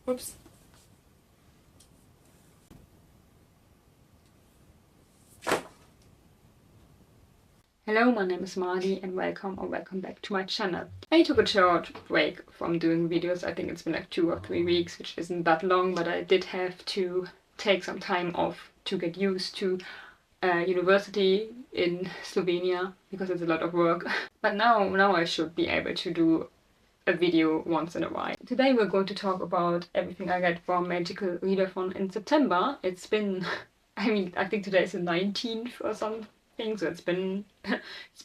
Whoops. Hello, my name is Marty and welcome back to my channel. I took a short break from doing videos. I think it's been like 2 or 3 weeks, which isn't that long, but I did have to take some time off to get used to university in Slovenia because it's a lot of work. But now I should be able to do a video once in a while. Today we're going to talk about everything I got from Magical Readathon in September. It's been, I think today is the 19th or something. So it's been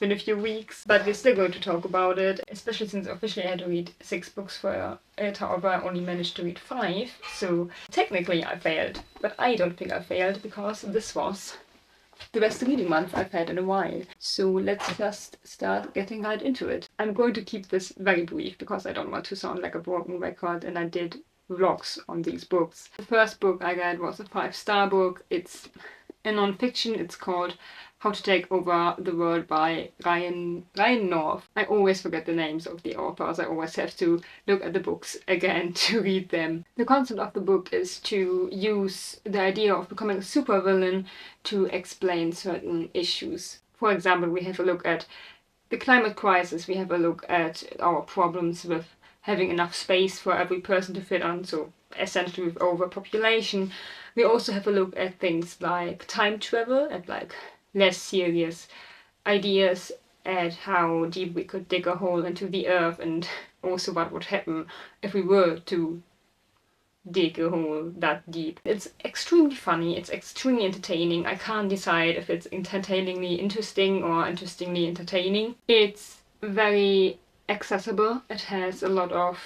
a few weeks, but we're still going to talk about it, especially since officially I had to read 6 books for it. However, I only managed to read 5, so technically I failed, but I don't think I failed because this was the best reading month I've had in a while. So let's just start getting right into it. I'm going to keep this very brief because I don't want to sound like a broken record, and I did vlogs on these books. The first book I read was a 5-star book. It's a non-fiction. It's called How to Take Over the World by Ryan North. I always forget the names of the authors. I always have to look at the books again to read them. The concept of the book is to use the idea of becoming a supervillain to explain certain issues. For example, we have a look at the climate crisis. We have a look at our problems with having enough space for every person to fit on, so essentially with overpopulation. We also have a look at things like time travel, at like less serious ideas, at how deep we could dig a hole into the earth, and also what would happen if we were to dig a hole that deep. It's extremely funny, it's extremely entertaining. I can't decide if it's entertainingly interesting or interestingly entertaining. It's very accessible. It has a lot of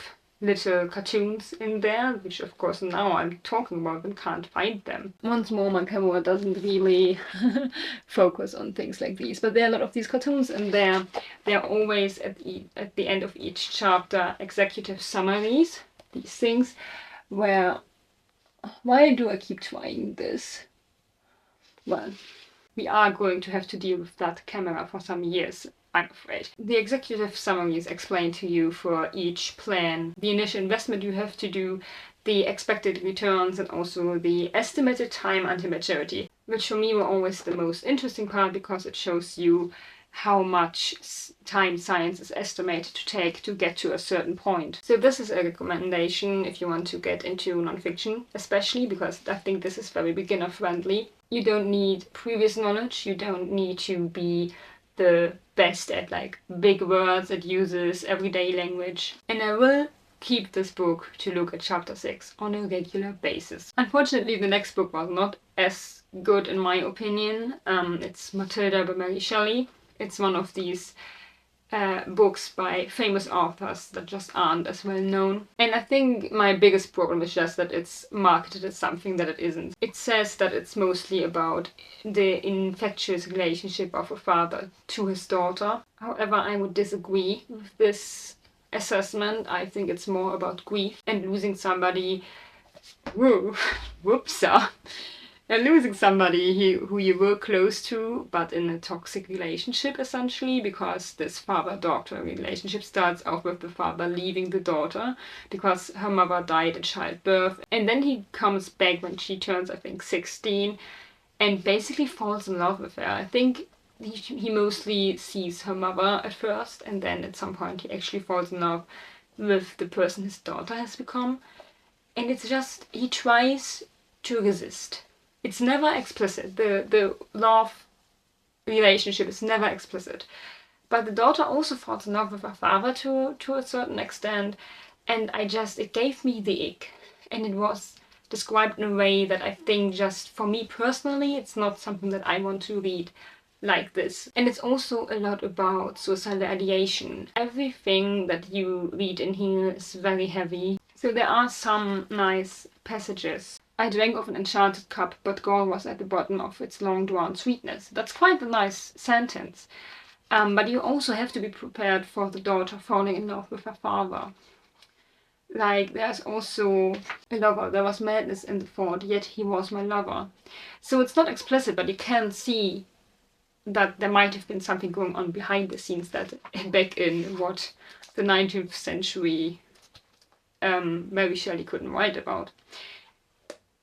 little cartoons in there, which of course now I'm talking about and can't find them. Once more, my camera doesn't really focus on things like these, but there are a lot of these cartoons in there. They're always at the end of each chapter executive summaries, these things where... Why do I keep trying this? Well, we are going to have to deal with that camera for some years, I'm afraid. The executive summaries explain to you for each plan the initial investment you have to do, the expected returns, and also the estimated time until maturity, which for me were always the most interesting part because it shows you how much time science is estimated to take to get to a certain point. So this is a recommendation if you want to get into nonfiction, especially because I think this is very beginner friendly. You don't need previous knowledge, you don't need to be the best at like big words. It uses everyday language, and I will keep this book to look at chapter 6 on a regular basis. Unfortunately, the next book was not as good in my opinion. It's Matilda by Shelley. It's one of these books by famous authors that just aren't as well known. And I think my biggest problem is just that it's marketed as something that it isn't. It says that it's mostly about the infectious relationship of a father to his daughter. However, I would disagree with this assessment. I think it's more about grief and losing somebody... Whoopsa! And losing somebody who you were close to, but in a toxic relationship, essentially, because this father-daughter relationship starts off with the father leaving the daughter because her mother died in childbirth. And then he comes back when she turns, I think, 16, and basically falls in love with her. I think he mostly sees her mother at first, and then at some point he actually falls in love with the person his daughter has become. And it's just, he tries to resist. It's never explicit. The love relationship is never explicit. But the daughter also falls in love with her father to a certain extent, and it gave me the ick. And it was described in a way that I think, just for me personally, it's not something that I want to read like this. And it's also a lot about suicidal ideation. Everything that you read in here is very heavy. So there are some nice passages. I drank of an enchanted cup, but gall was at the bottom of its long-drawn sweetness. That's quite a nice sentence. But you also have to be prepared for the daughter falling in love with her father. Like, there's also a lover. There was madness in the thought, yet he was my lover. So it's not explicit, but you can see that there might have been something going on behind the scenes that back in, the 19th century Mary Shelley couldn't write about.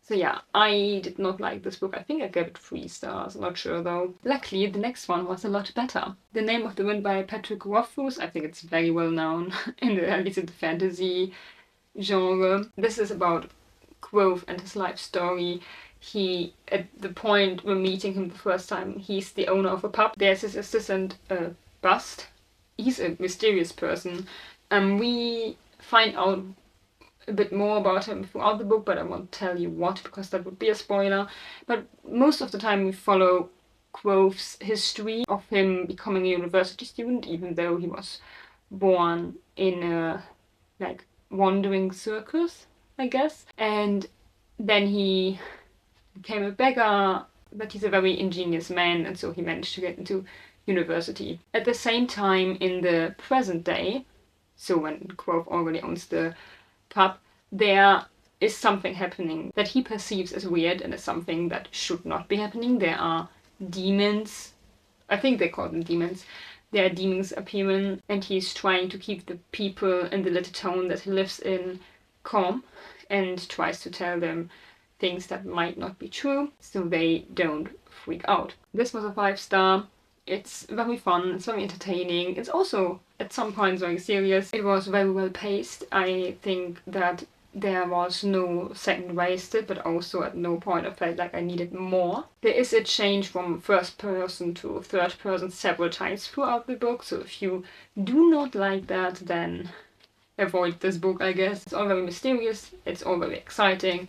So yeah, I did not like this book. I think I gave it 3 stars, not sure though. Luckily, the next one was a lot better. The Name of the Wind by Patrick Rothfuss. I think it's very well known, at least in the fantasy genre. This is about Grove and his life story. He, at the point we're meeting him the first time, he's the owner of a pub. There's his assistant, Bust. He's a mysterious person. We find out a bit more about him throughout the book, but I won't tell you what, because that would be a spoiler. But most of the time we follow Grove's history of him becoming a university student, even though he was born in a, like, wandering circus, I guess. And then he became a beggar, but he's a very ingenious man, and so he managed to get into university. At the same time, in the present day, so when Grove already owns the pub, there is something happening that he perceives as weird and as something that should not be happening. There are demons, I think they call them demons. There are demons appearing, and he's trying to keep the people in the little town that he lives in calm, and tries to tell them things that might not be true, so they don't freak out. This was a 5-star. It's very fun, it's very entertaining. It's also, at some points, very serious. It was very well paced. I think that there was no second wasted, but also at no point I felt like I needed more. There is a change from first person to third person several times throughout the book, so if you do not like that, then avoid this book, I guess. It's all very mysterious, it's all very exciting.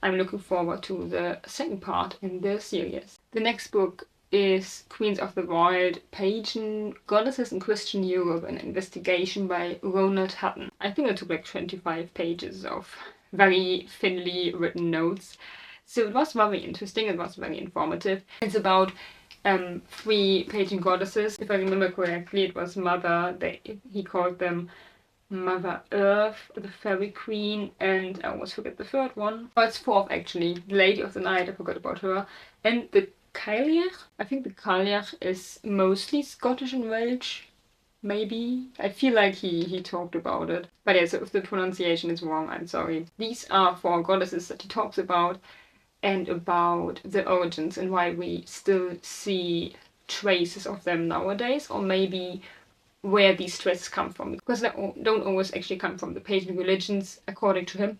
I'm looking forward to the second part in the series. The next book is Queens of the Wild, Pagan Goddesses in Christian Europe, an investigation by Ronald Hutton. I think it took like 25 pages of very thinly written notes. So it was very interesting, it was very informative. It's about 3 pagan goddesses. If I remember correctly, it was Mother, he called them Mother Earth, the Fairy Queen, and I always forget the third one. Oh, it's 4th actually. The Lady of the Night, I forgot about her. And the Cailleach. I think the Cailleach is mostly Scottish and Welsh, maybe. I feel like he talked about it. But yeah, so if the pronunciation is wrong, I'm sorry. These are 4 goddesses that he talks about, and about the origins and why we still see traces of them nowadays, or maybe where these traces come from. Because they don't always actually come from the pagan religions, according to him.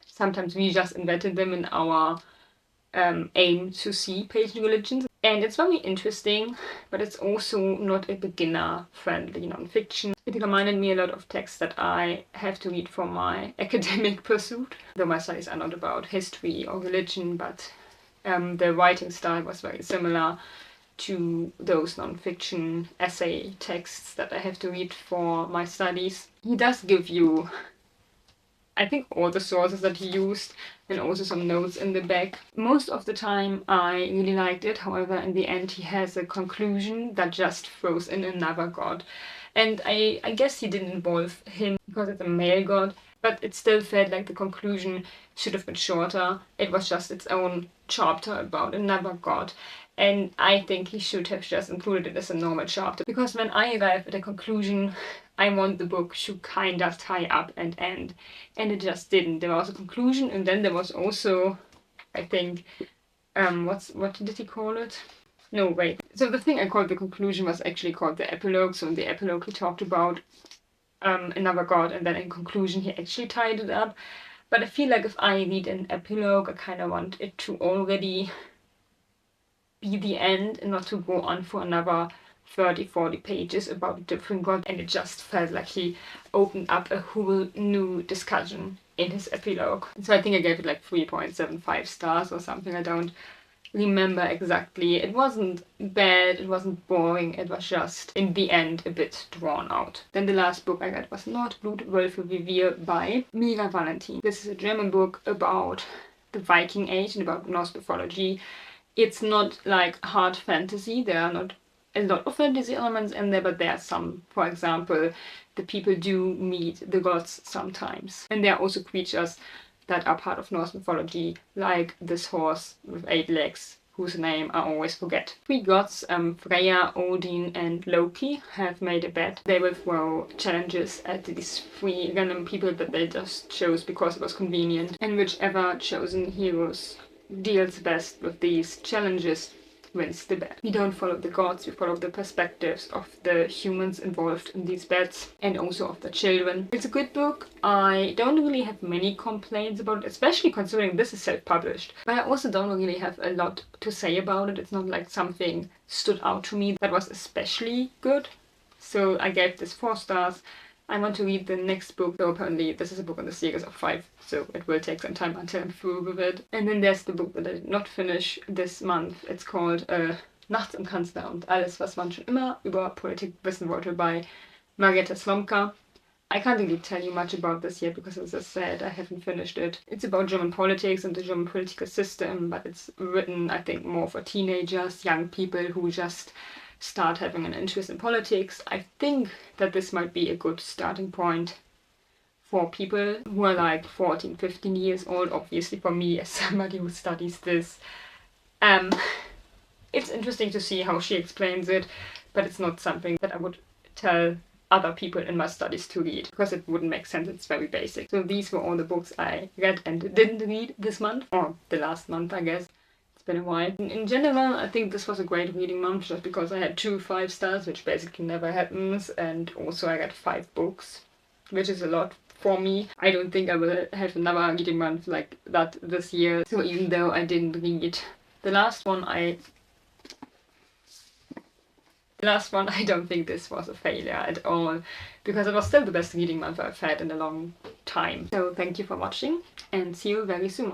Sometimes we just invented them in our aim to see pagan religions. And it's very interesting, but it's also not a beginner-friendly non-fiction. It reminded me a lot of texts that I have to read for my academic pursuit. Though my studies are not about history or religion, but the writing style was very similar to those non-fiction essay texts that I have to read for my studies. He does give you, I think, all the sources that he used, and also some notes in the back. Most of the time I really liked it, however in the end he has a conclusion that just throws in another god. And I guess he didn't involve him because it's a male god, but it still felt like the conclusion should have been shorter. It was just its own chapter about another god. And I think he should have just included it as a normal chapter, because when I arrive at a conclusion, I want the book to kind of tie up and end. And it just didn't. There was a conclusion, and then there was also, I think, what did he call it? No, wait. So the thing I called the conclusion was actually called the epilogue. So in the epilogue he talked about another god, and then in conclusion he actually tied it up. But I feel like if I read an epilogue, I kind of want it to already be the end and not to go on for another 30-40 pages about a different god. And it just felt like he opened up a whole new discussion in his epilogue. So I think I gave it like 3.75 stars or something. I don't remember exactly. It wasn't bad, it wasn't boring, it was just in the end a bit drawn out. Then the last book I got was Nordblut, Wölfe by Mira, Valentin. This is a German book about the Viking Age and about Norse mythology. It's not like hard fantasy, there are not a lot of fantasy elements in there, but there are some. For example, the people do meet the gods sometimes. And there are also creatures that are part of Norse mythology, like this horse with 8 legs whose name I always forget. Three gods, Freya, Odin and Loki, have made a bet. They will throw challenges at these three random people that they just chose because it was convenient. And whichever chosen heroes deals best with these challenges wins the bet. We don't follow the gods, we follow the perspectives of the humans involved in these bets and also of the children. It's a good book. I don't really have many complaints about it, especially considering this is self-published. But I also don't really have a lot to say about it. It's not like something stood out to me that was especially good. So I gave this 4 stars. I want to read the next book, though apparently this is a book in the series of 5, so it will take some time until I'm through with it. And then there's the book that I did not finish this month. It's called Nachts im Kanzleramt. Alles, was man schon immer über Politik wissen wollte by Marietta Slomka. I can't really tell you much about this yet because, as I said, I haven't finished it. It's about German politics and the German political system, but it's written, I think, more for teenagers, young people who just start having an interest in politics. I think that this might be a good starting point for people who are like 14, 15 years old. Obviously for me as somebody who studies this. It's interesting to see how she explains it, but it's not something that I would tell other people in my studies to read because it wouldn't make sense. It's very basic. So these were all the books I read and didn't read this month, or the last month I guess. Been a while. In general, I think this was a great reading month just because I had 2 5 stars, which basically never happens, and also I got 5 books, which is a lot for me. I don't think I will have another reading month like that this year, so even though I didn't read the last one, I don't think this was a failure at all, because it was still the best reading month I've had in a long time. So thank you for watching and see you very soon.